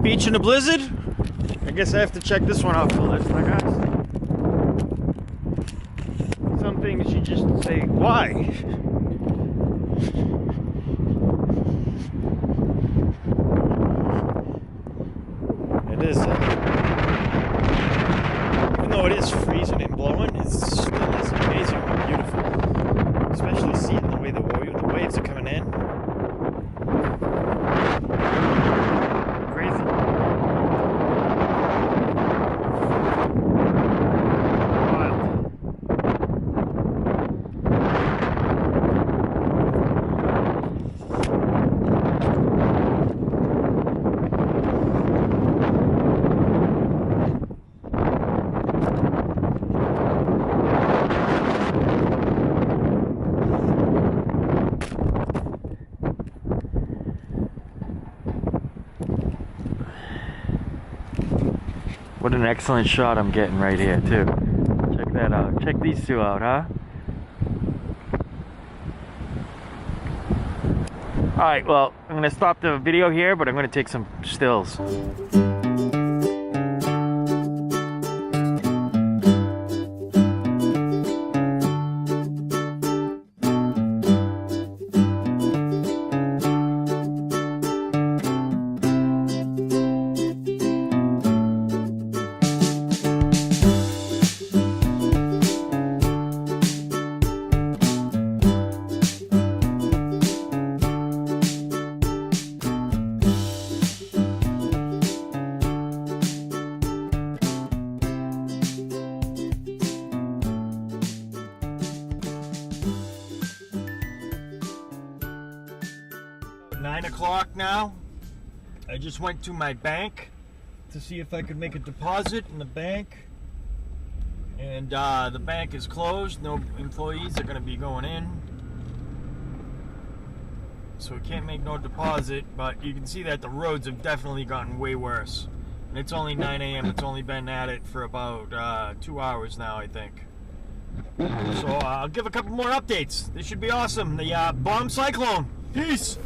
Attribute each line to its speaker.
Speaker 1: Beach in a blizzard? I guess I have to check this one off the list, I guess. Some things you just say, why? It is, even though it is freezing and blowing, it's still amazing and beautiful. Especially seeing the way the waves are coming in. Crazy. Wild. What an excellent shot I'm getting right here, too. Check that out. Check these two out, huh? Alright, well, I'm going to stop the video here, but I'm going to take some stills. 9 o'clock now. I just went to my bank to see if I could make a deposit in the bank, and the bank is closed. No employees are going to be going in, so we can't make no deposit. But you can see that the roads have definitely gotten way worse, and it's only 9 a.m. It's only been at it for about 2 hours now, I think. So I'll give a couple more updates. This should be awesome. The bomb cyclone. Peace.